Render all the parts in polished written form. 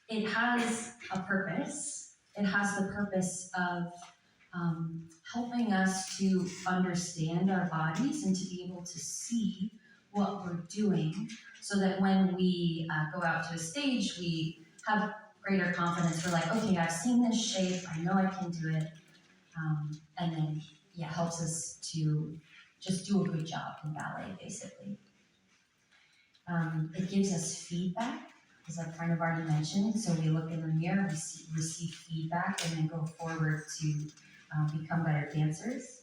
it has a purpose. It has the purpose of helping us to understand our bodies and to be able to see what we're doing so that when we go out to a stage, we have greater confidence. We're like, okay, I've seen this shape, I know I can do it. And then, yeah, helps us to just do a good job in ballet, basically. It gives us feedback, as I've kind of already mentioned. So we look in the mirror, we receive feedback, and then go forward to become better dancers.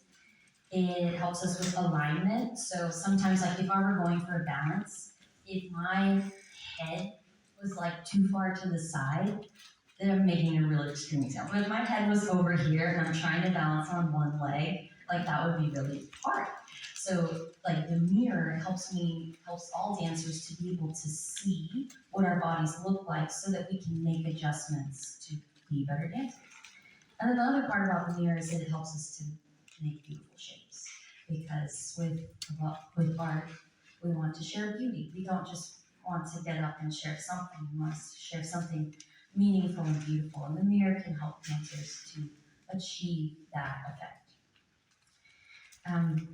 It helps us with alignment. So sometimes, like if I were going for a balance, if my head was like too far to the side, then I'm making a really extreme example. If my head was over here and I'm trying to balance on one leg, like that would be really hard. So like the mirror helps all dancers to be able to see what our bodies look like so that we can make adjustments to be better dancers. And then the other part about the mirror is that it helps us to make beautiful shapes. Because with art, we want to share beauty. We don't just want to get up and share something. We want to share something meaningful and beautiful. And the mirror can help dancers to achieve that effect.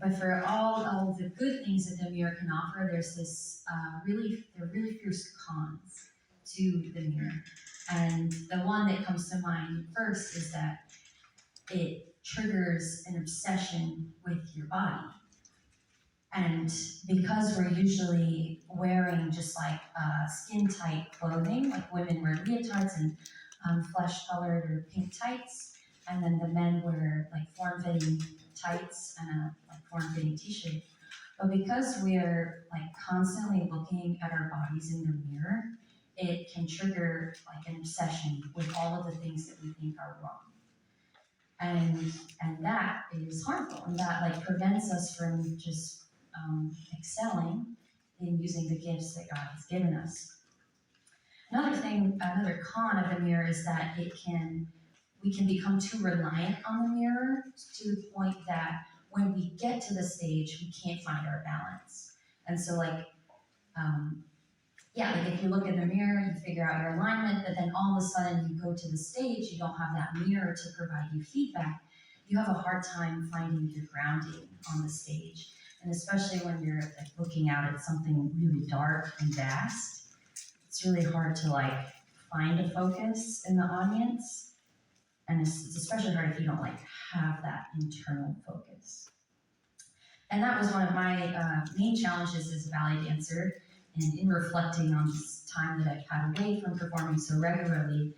But for all the good things that the mirror can offer, there's this really fierce cons to the mirror. And the one that comes to mind first is that it triggers an obsession with your body. And because we're usually wearing just like skin-tight clothing, like women wear leotards and flesh-colored or pink tights, and then the men wear like form-fitting tights and a like form-fitting t-shirt. But because we're like constantly looking at our bodies in the mirror, it can trigger like an obsession with all of the things that we think are wrong. And that is harmful, and that like prevents us from just excelling in using the gifts that God has given us. Another con of the mirror is that we can become too reliant on the mirror to the point that when we get to the stage, we can't find our balance. And so like if you look in the mirror, you figure out your alignment, but then all of a sudden you go to the stage, you don't have that mirror to provide you feedback, you have a hard time finding your grounding on the stage. And especially when you're like looking out at something really dark and vast, it's really hard to like find a focus in the audience. And it's especially hard if you don't like have that internal focus. And that was one of my main challenges as a ballet dancer. And in reflecting on this time that I've had away from performing so regularly,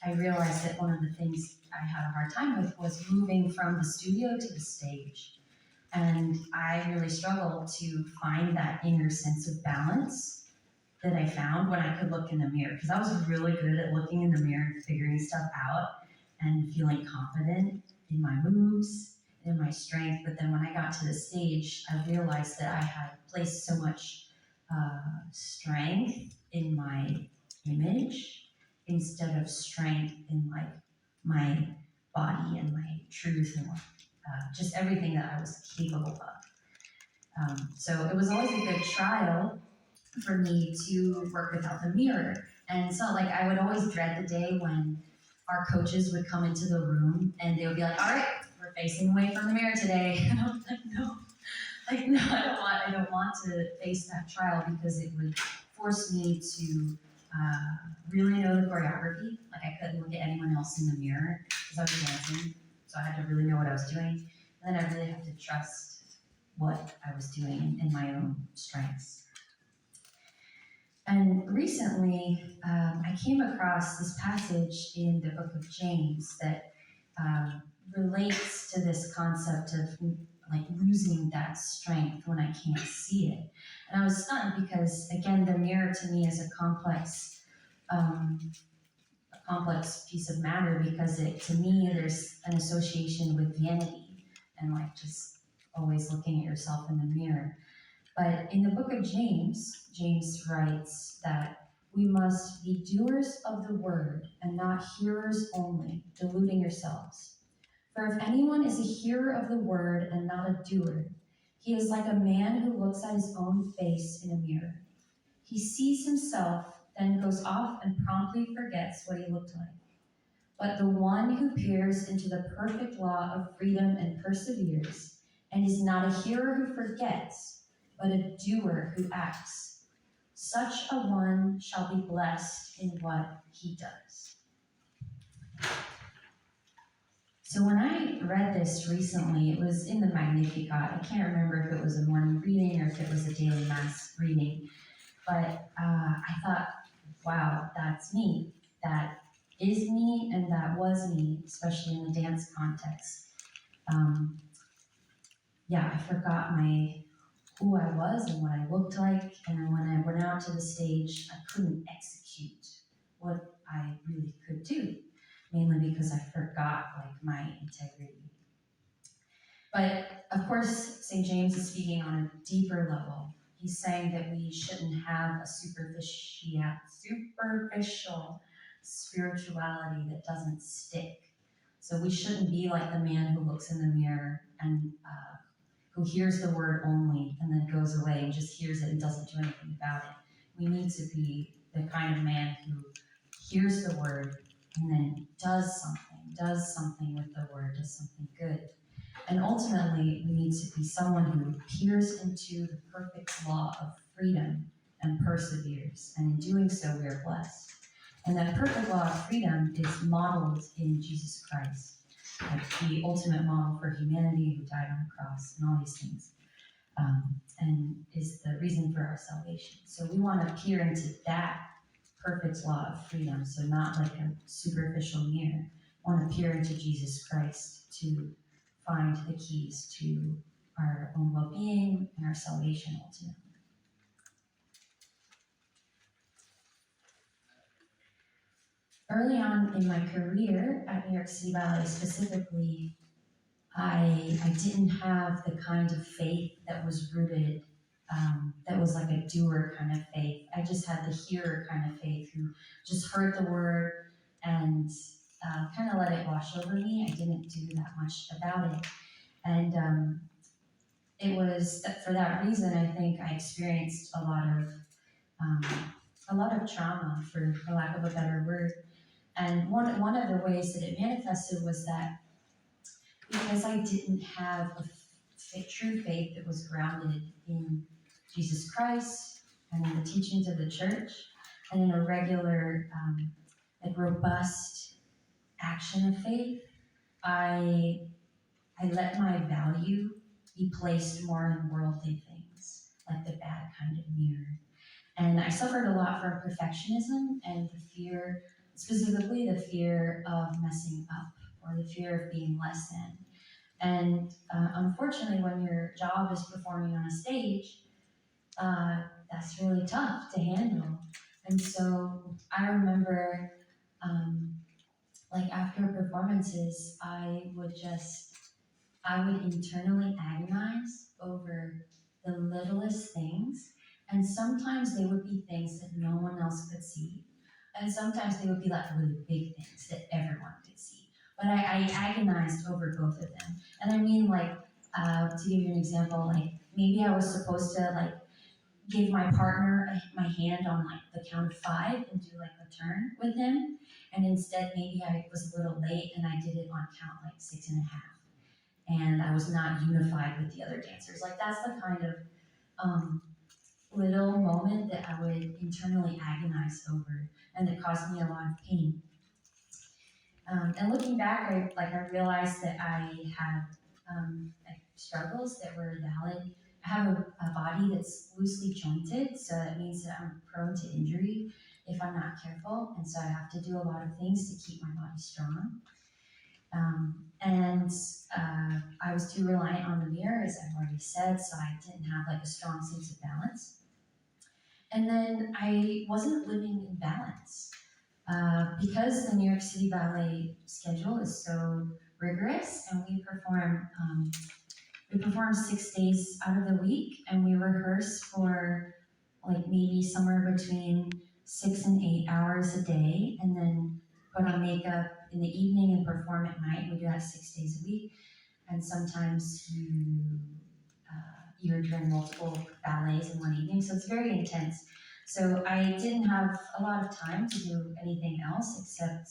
I realized that one of the things I had a hard time with was moving from the studio to the stage. And I really struggled to find that inner sense of balance that I found when I could look in the mirror. Because I was really good at looking in the mirror and figuring stuff out and feeling confident in my moves, in my strength. But then when I got to the stage, I realized that I had placed so much strength in my image instead of strength in like my body and my truth and just everything that I was capable of. So it was always a good trial for me to work without the mirror. And so like I would always dread the day when our coaches would come into the room and they would be like, all right, we're facing away from the mirror today. And I was like, no, I don't want to face that trial because it would force me to really know the choreography. Like I couldn't look at anyone else in the mirror because I was dancing. So I had to really know what I was doing. And then I really had to trust what I was doing in my own strengths. And recently, I came across this passage in the book of James that relates to this concept of like losing that strength when I can't see it. And I was stunned because, again, the mirror to me is a complex piece of matter because to me, there's an association with vanity and like just always looking at yourself in the mirror. But in the book of James, James writes that we must be doers of the word and not hearers only, deluding yourselves. For if anyone is a hearer of the word and not a doer, he is like a man who looks at his own face in a mirror. He sees himself, then goes off and promptly forgets what he looked like. But the one who peers into the perfect law of freedom and perseveres, and is not a hearer who forgets, but a doer who acts, such a one shall be blessed in what he does. So when I read this recently, it was in the Magnificat. I can't remember if it was a morning reading or if it was a daily mass reading, but I thought, wow, that's me. That is me, and that was me, especially in the dance context. I forgot who I was and what I looked like, and then when I went out to the stage, I couldn't execute what I really could do, mainly because I forgot my integrity. But of course, St. James is speaking on a deeper level. He's saying that we shouldn't have a superficial spirituality that doesn't stick. So we shouldn't be like the man who looks in the mirror and who hears the word only and then goes away and just hears it and doesn't do anything about it. We need to be the kind of man who hears the word and then does something with the word, does something good. And ultimately, we need to be someone who peers into the perfect law of freedom and perseveres. And in doing so, we are blessed. And that perfect law of freedom is modeled in Jesus Christ, like the ultimate model for humanity who died on the cross and all these things, and is the reason for our salvation. So we want to peer into that perfect law of freedom, so not like a superficial mirror. We want to peer into Jesus Christ to find the keys to our own well-being and our salvation ultimately. Early on in my career at New York City Ballet specifically, I didn't have the kind of faith that was rooted, that was like a doer kind of faith. I just had the hearer kind of faith who just heard the word and kind of let it wash over me. I didn't do that much about it. And it was for that reason, I think I experienced a lot of trauma, for lack of a better word. And one of the ways that it manifested was that because I didn't have a true faith that was grounded in Jesus Christ and in the teachings of the church and in a regular, robust action of faith, I let my value be placed more in worldly things, like the bad kind of mirror. And I suffered a lot from perfectionism and the fear, specifically the fear of messing up or the fear of being less than. And unfortunately, when your job is performing on a stage, that's really tough to handle. And so I remember, after performances, I would internally agonize over the littlest things. And sometimes they would be things that no one else could see. And sometimes they would be like really big things that everyone could see. But I agonized over both of them. And I mean, to give you an example, maybe I was supposed to give my partner my hand on the count of 5 and do a turn with him. And instead, maybe I was a little late and I did it on count 6.5. And I was not unified with the other dancers. That's the kind of little moment that I would internally agonize over, and that caused me a lot of pain. And looking back, I realized that I had struggles that were valid. I have a body that's loosely jointed, so that means that I'm prone to injury if I'm not careful, and so I have to do a lot of things to keep my body strong. And I was too reliant on the mirror, as I've already said, so I didn't have a strong sense of balance. And then I wasn't living in balance. Because the New York City Ballet schedule is so rigorous, and we perform 6 days out of the week, and we rehearse for maybe somewhere between 6 and 8 hours a day, and then put on makeup in the evening and perform at night. We do that 6 days a week, and sometimes you're doing multiple ballets in one evening, so it's very intense. So I didn't have a lot of time to do anything else except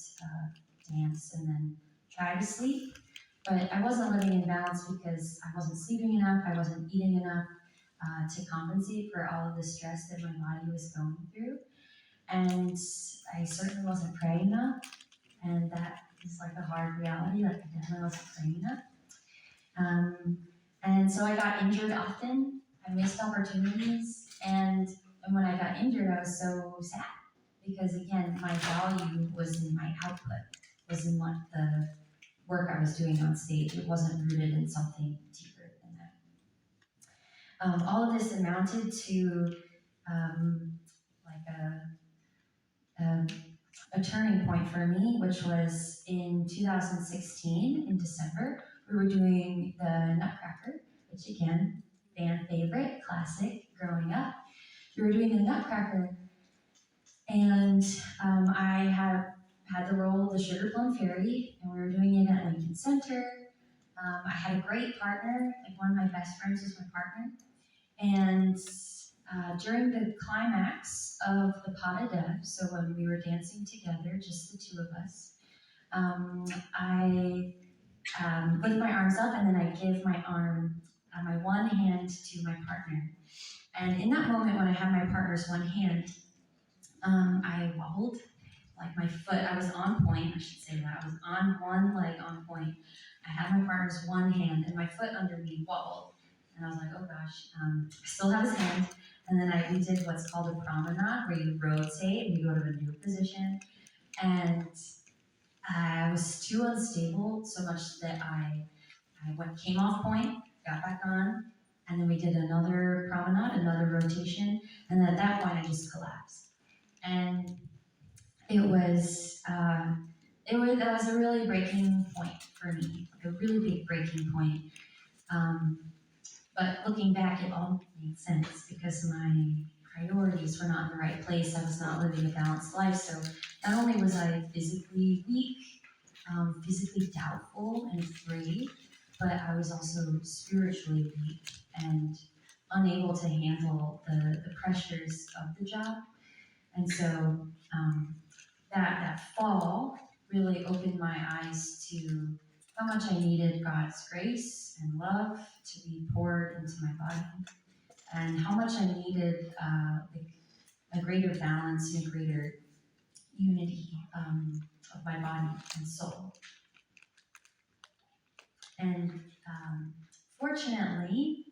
dance and then try to sleep. But I wasn't living in balance because I wasn't sleeping enough, I wasn't eating enough to compensate for all of the stress that my body was going through. And I certainly wasn't praying enough, and that is like a hard reality, like I definitely wasn't praying enough. And so I got injured often, I missed opportunities, and when I got injured, I was so sad because again, my value was in my output, was in what the work I was doing on stage. It wasn't rooted in something deeper than that. All of this amounted to like a turning point for me, which was in 2016 in December. We were doing the Nutcracker, which again, fan favorite, classic, growing up. We were doing the Nutcracker, and I had the role of the Sugar Plum Fairy, and we were doing it at Lincoln Center. I had a great partner, like one of my best friends was my partner, and during the climax of the Pas de Deux, so when we were dancing together, just the two of us, I lift my arms up and then I give my arm, my one hand to my partner. And in that moment when I had my partner's one hand, I wobbled, like my foot, I was on point, I should say that, I was on one leg on point. I had my partner's one hand and my foot under me wobbled. And I was like, oh gosh, I still have his hand. And then we did what's called a promenade, where you rotate and you go to a new position. And I was too unstable, so much that I came off point, got back on, and then we did another promenade, another rotation, and then at that point I just collapsed. And that was a really breaking point for me, like a really big breaking point. But looking back, it all made sense because my priorities were not in the right place. I was not living a balanced life. So not only was I physically weak, physically doubtful and afraid, but I was also spiritually weak and unable to handle the pressures of the job. And so that fall really opened my eyes to how much I needed God's grace and love to be poured into my body, and how much I needed a greater balance and a greater unity of my body and soul. And fortunately,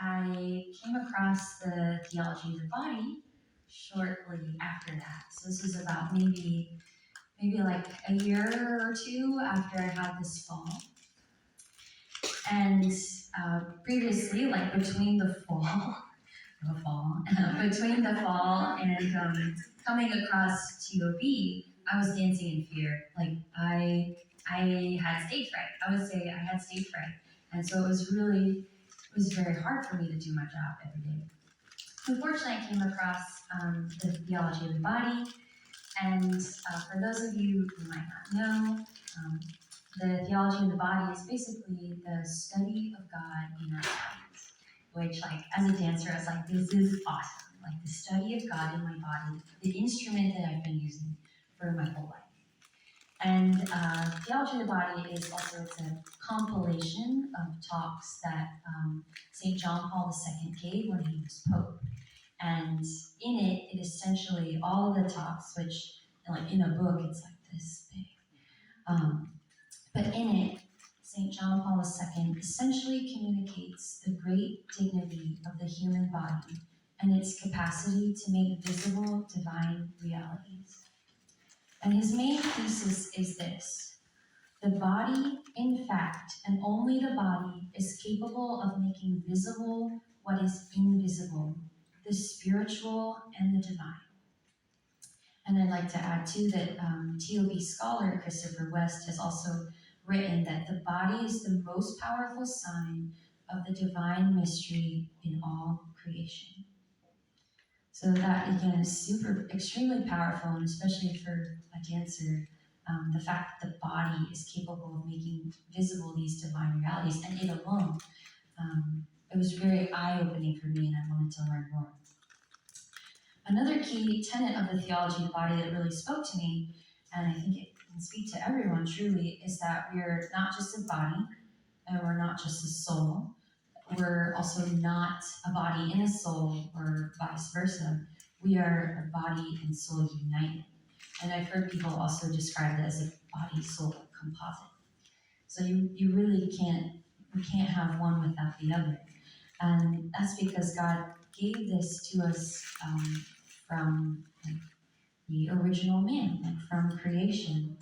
I came across the Theology of the Body shortly after that. So this was about maybe like a year or two after I had this fall. And previously, like between the fall and coming across TOB, I was dancing in fear. Like I had stage fright. I would say I had stage fright. And so it was very hard for me to do my job every day. Unfortunately, I came across the Theology of the Body. And for those of you who might not know, the Theology of the Body is basically the study of God in our bodies, which, like, as a dancer, I was like, this is awesome. Like, the study of God in my body, the instrument that I've been using for my whole life. And Theology of the Body is also, it's a compilation of talks that St. John Paul II gave when he was Pope. And in it, it essentially, all of the talks, which, like in a book, it's like this big. But in it, St. John Paul II essentially communicates the great dignity of the human body and its capacity to make visible divine realities. And his main thesis is this: the body, in fact, and only the body, is capable of making visible what is invisible, the spiritual and the divine. And I'd like to add too that TOB scholar Christopher West has also written that the body is the most powerful sign of the divine mystery in all creation. So that again is extremely powerful, and especially for a dancer, the fact that the body is capable of making visible these divine realities, and it alone, it was very eye-opening for me, and I wanted to learn more. Another key tenet of the theology of the body that really spoke to me, and I think it can speak to everyone truly, is that we're not just a body, and we're not just a soul. We're also not a body and a soul, or vice versa. We are a body and soul united. And I've heard people also describe it as a body-soul composite. So you really we can't have one without the other. And that's because God gave this to us from the original man, from creation.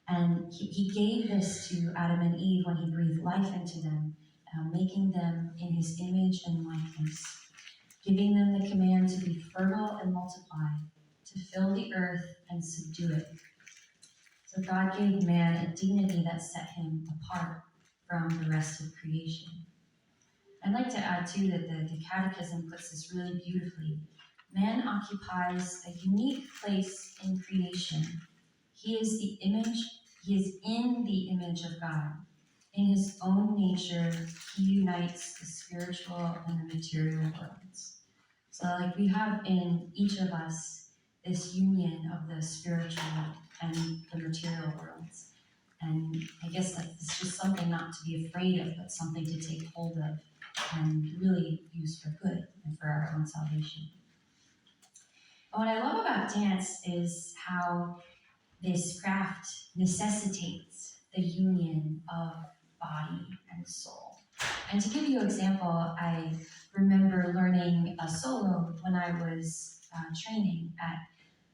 And he gave this to Adam and Eve when he breathed life into them, making them in his image and likeness, giving them the command to be fertile and multiply, to fill the earth and subdue it. So God gave man a dignity that set him apart from the rest of creation. I'd like to add too that the Catechism puts this really beautifully. Man occupies a unique place in creation. He is in the image of God. In his own nature, he unites the spiritual and the material worlds. So we have in each of us this union of the spiritual and the material worlds. And I guess it's just something not to be afraid of, but something to take hold of and really use for good and for our own salvation. And what I love about dance is how this craft necessitates the union of body and soul. And to give you an example, I remember learning a solo when I was training at,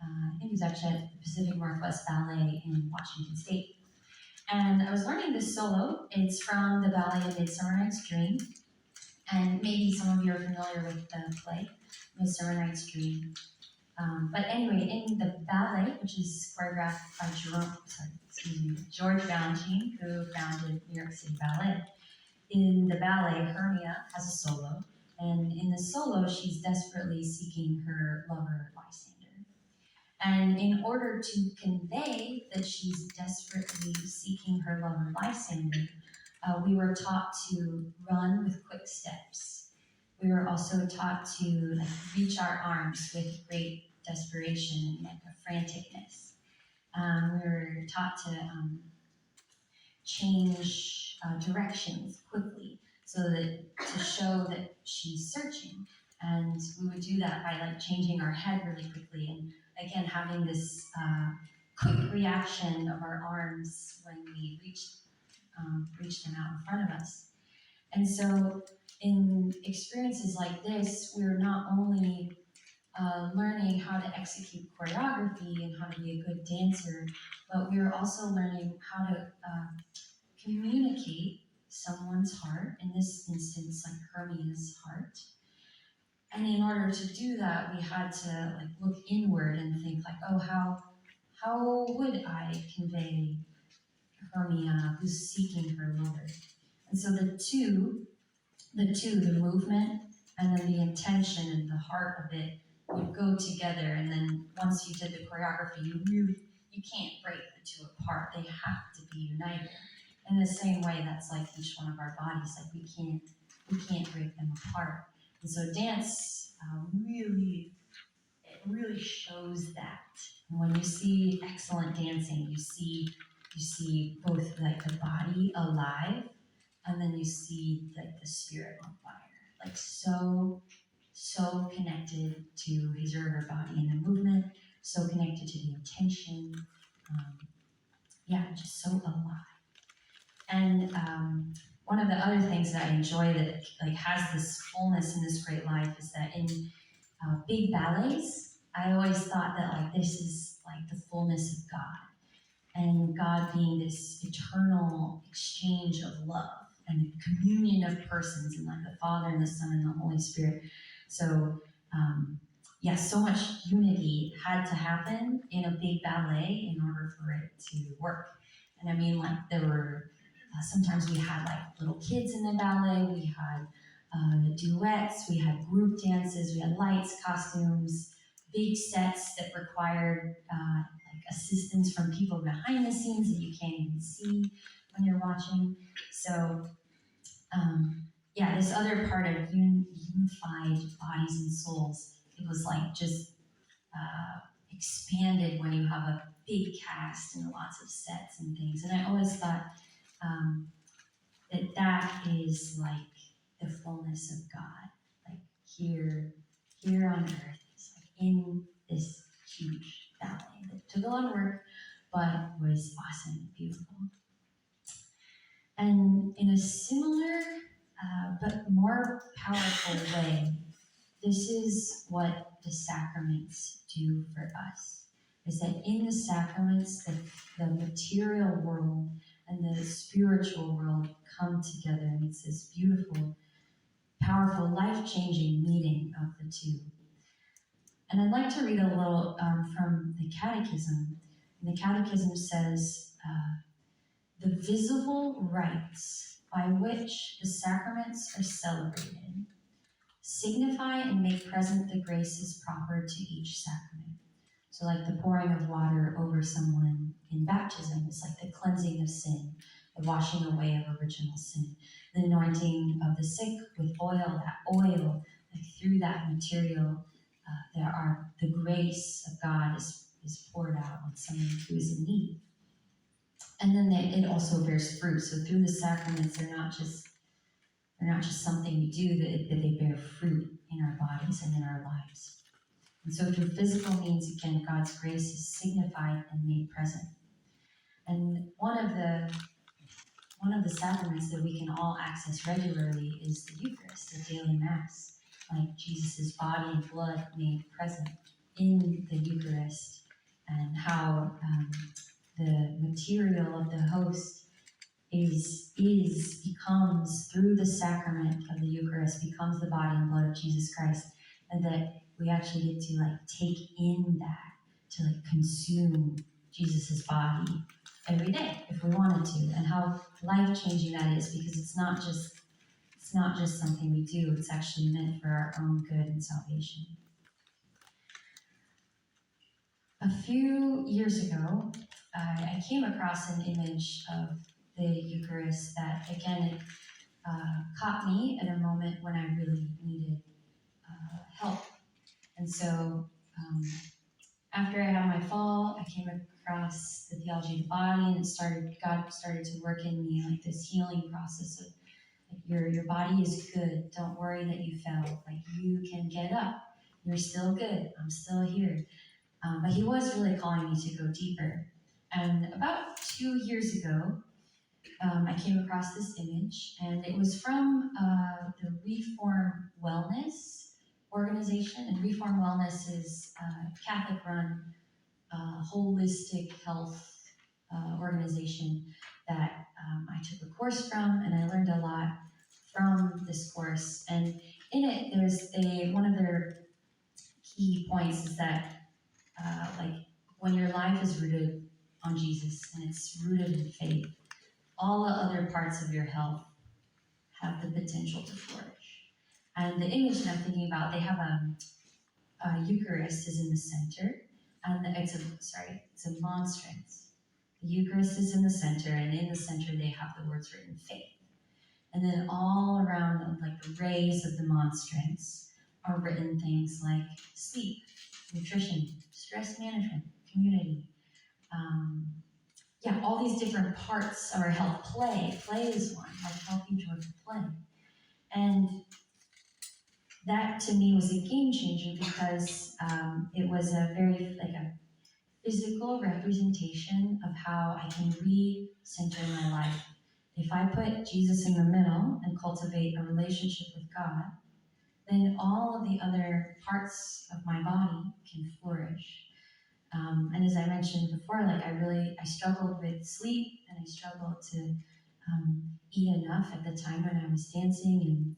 I think it was actually at the Pacific Northwest Ballet in Washington State. And I was learning this solo. It's from the ballet Midsummer Night's Dream. And maybe some of you are familiar with the play, Midsummer Night's Dream. But anyway, in the ballet, which is choreographed by George Balanchine, who founded New York City Ballet. In the ballet, Hermia has a solo, and in the solo, she's desperately seeking her lover, Lysander. And in order to convey that she's desperately seeking her lover, Lysander, we were taught to run with quick steps. We were also taught to reach our arms with great desperation and a franticness. We were taught to change directions quickly so that to show that she's searching. And we would do that by changing our head really quickly and again having this quick reaction of our arms when we reach them out in front of us. And so in experiences like this, we're not only learning how to execute choreography and how to be a good dancer, but we're also learning how to communicate someone's heart, in this instance, Hermia's heart. And in order to do that, we had to look inward and think oh, how would I convey Hermia who's seeking her lover? And so the movement and then the intention and the heart of it would go together. And then once you did the choreography, you can't break the two apart. They have to be united. In the same way, that's each one of our bodies. We can't break them apart. And so dance really shows that. And when you see excellent dancing, you see both the body alive, and then you see the spirit on fire. So connected to his or her body and the movement, so connected to the intention. Just so alive. And one of the other things that I enjoy that has this fullness and this great life is that in big ballets, I always thought that this is the fullness of God, and God being this eternal exchange of love and the communion of persons, and the Father and the Son and the Holy Spirit. So so much unity had to happen in a big ballet in order for it to work. And I mean, there were sometimes we had little kids in the ballet, we had duets, we had group dances, we had lights, costumes, big sets that required assistance from people behind the scenes that you can't even see when you're watching. So this other part of unified bodies and souls, it was just expanded when you have a big cast and lots of sets and things. And I always thought that is like the fullness of God, like here on earth, it's like in this huge ballet that took a lot of work, but was awesome and beautiful. And in a similar but more powerful way, this is what the sacraments do for us. Is that in the sacraments, the material world and the spiritual world come together, and it's this beautiful, powerful, life-changing meeting of the two. And I'd like to read a little from the Catechism. And the Catechism says, the visible rites by which the sacraments are celebrated signify and make present the graces proper to each sacrament. So like the pouring of water over someone in baptism is like the cleansing of sin, the washing away of original sin. The anointing of the sick with oil, that oil, like through that material, the grace of God is poured out on someone who is in need. And then it also bears fruit. So through the sacraments, they're not just something we do, that they bear fruit in our bodies and in our lives. And so through physical means, again, God's grace is signified and made present. And one of the sacraments that we can all access regularly is the Eucharist, the daily Mass, like Jesus' body and blood made present in the Eucharist, and how the material of the host becomes, through the sacrament of the Eucharist, becomes the body and blood of Jesus Christ, and that we actually get to like take in that, to like consume Jesus' body every day if we wanted to, and how life-changing that is, because it's not just something we do, it's actually meant for our own good and salvation. A few years ago, I came across an image of the Eucharist that, again, it caught me at a moment when I really needed help. And so after I had my fall, I came across the Theology of the Body, and God started to work in me like this healing process of like, your body is good. Don't worry that you fell. Like, you can get up. You're still good. I'm still here. But he was really calling me to go deeper. And about 2 years ago, I came across this image, and it was from the Reform Wellness organization. And Reform Wellness is a Catholic-run holistic health organization that I took a course from, and I learned a lot from this course. And in it, there's one of their key points is that like when your life is rooted on Jesus and it's rooted in faith, all the other parts of your health have the potential to flourish. And the image that I'm thinking about, they have a Eucharist is in the center, and it's a monstrance. The Eucharist is in the center, and in the center they have the words written faith. And then all around them, like the rays of the monstrance, are written things like sleep, nutrition, stress management, community. All these different parts of our health. Play is one, like healthy, joyful play. And that to me was a game changer, because it was a very a physical representation of how I can re-center my life. If I put Jesus in the middle and cultivate a relationship with God, then all of the other parts of my body can flourish. And as I mentioned before, I struggled with sleep, and I struggled to eat enough at the time when I was dancing, and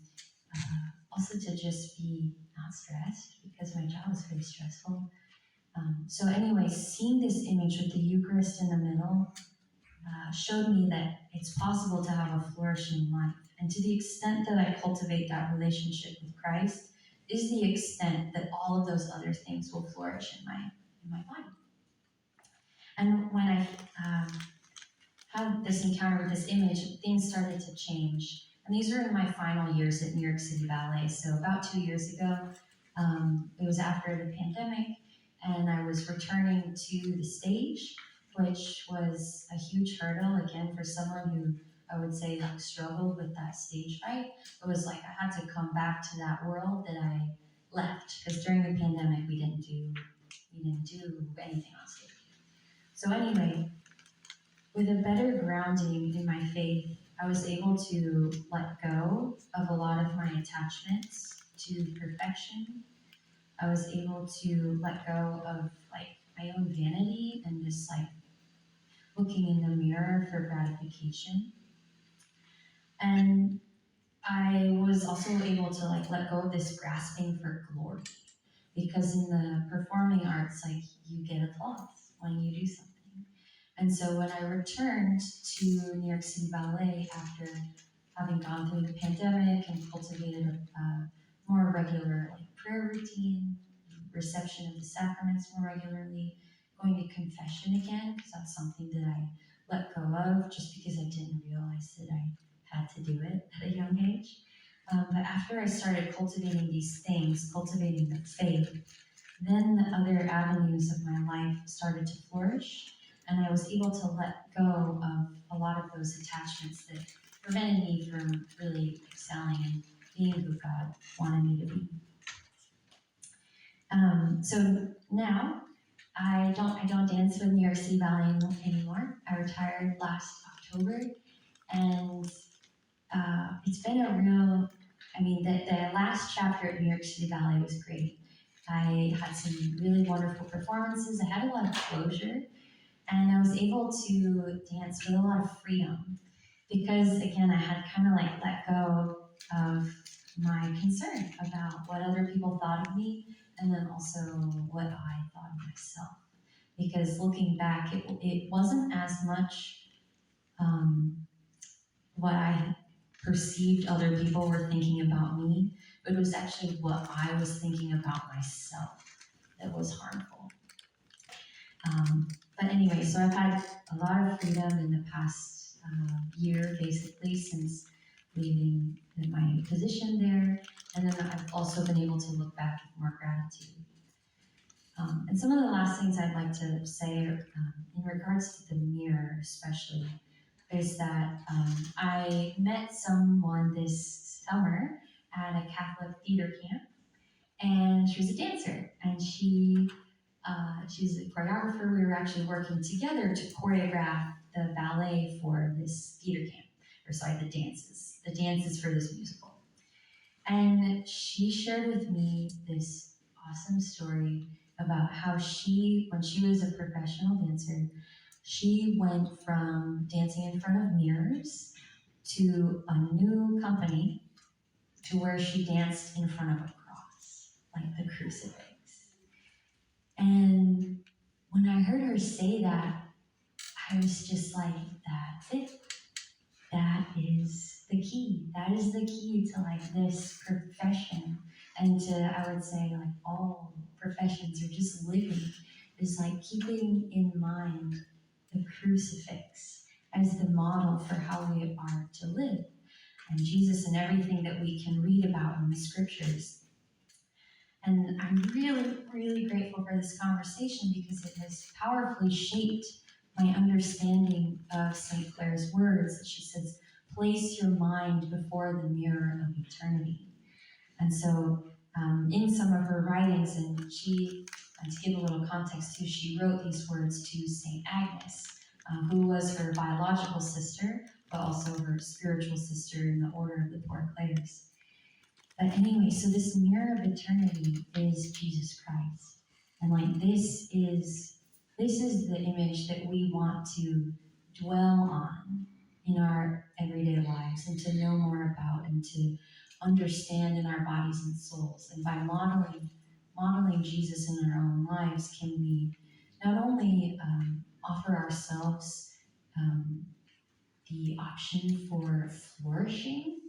also to just be not stressed, because my job was very stressful. So anyway, seeing this image with the Eucharist in the middle showed me that it's possible to have a flourishing life. And to the extent that I cultivate that relationship with Christ is the extent that all of those other things will flourish in my body. And when I had this encounter with this image, things started to change. And these were in my final years at New York City Ballet. So about 2 years ago, it was after the pandemic, and I was returning to the stage, which was a huge hurdle, again, for someone who I would say like struggled with that stage fright. It was like I had to come back to that world that I left, because during the pandemic we didn't do anything on stage. So anyway, with a better grounding in my faith, I was able to let go of a lot of my attachments to perfection. I was able to let go of like my own vanity and just like looking in the mirror for gratification. And I was also able to like let go of this grasping for glory, because in the performing arts, like you get applause when you do something. And so when I returned to New York City Ballet after having gone through the pandemic and cultivated a more regular like prayer routine, reception of the sacraments more regularly, going to confession again, because that's something that I let go of just because I didn't realize that I had to do it at a young age. But after I started cultivating these things, cultivating the faith, then the other avenues of my life started to flourish, and I was able to let go of a lot of those attachments that prevented me from really excelling and being who God wanted me to be. So now I don't dance with New York City Ballet anymore. I retired last October, and it's been a real, the last chapter at New York City Ballet was great. I had some really wonderful performances. I had a lot of closure, and I was able to dance with a lot of freedom, because again, I had kind of like let go of my concern about what other people thought of me, and then also what I thought of myself. Because looking back, it wasn't as much what I perceived other people were thinking about me, but it was actually what I was thinking about myself that was harmful. But anyway, so I've had a lot of freedom in the past year, basically, since leaving my position there, and then I've also been able to look back with more gratitude. And some of the last things I'd like to say in regards to the mirror especially, is that I met someone this summer at a Catholic theater camp, and she was a dancer, and she's a choreographer. We were actually working together to choreograph the ballet for this theater camp, the dances for this musical. And she shared with me this awesome story about how when she was a professional dancer, she went from dancing in front of mirrors to a new company to where she danced in front of a cross, like the crucifix. And when I heard her say that, I was just like, that's it. That is the key. That is the key to like this profession, and to, I would say, like all professions, or just living, is like keeping in mind the crucifix as the model for how we are to live, and Jesus and everything that we can read about in the scriptures. And I'm really, really grateful for this conversation, because it has powerfully shaped my understanding of St. Clare's words. She says, place your mind before the mirror of eternity. And so in some of her writings, and to give a little context too, she wrote these words to St. Agnes, who was her biological sister, but also her spiritual sister in the Order of the Poor Clares. But anyway, so this mirror of eternity is Jesus Christ. And like this is the image that we want to dwell on in our everyday lives, and to know more about, and to understand in our bodies and souls. And by modeling Jesus in our own lives, can we not only offer ourselves the option for flourishing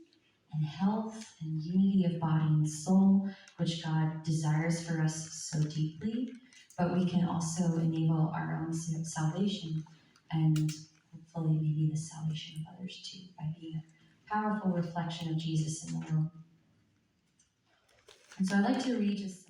and health and unity of body and soul, which God desires for us so deeply, but we can also enable our own salvation, and hopefully maybe the salvation of others too, by being a powerful reflection of Jesus in the world. And so I'd like to read just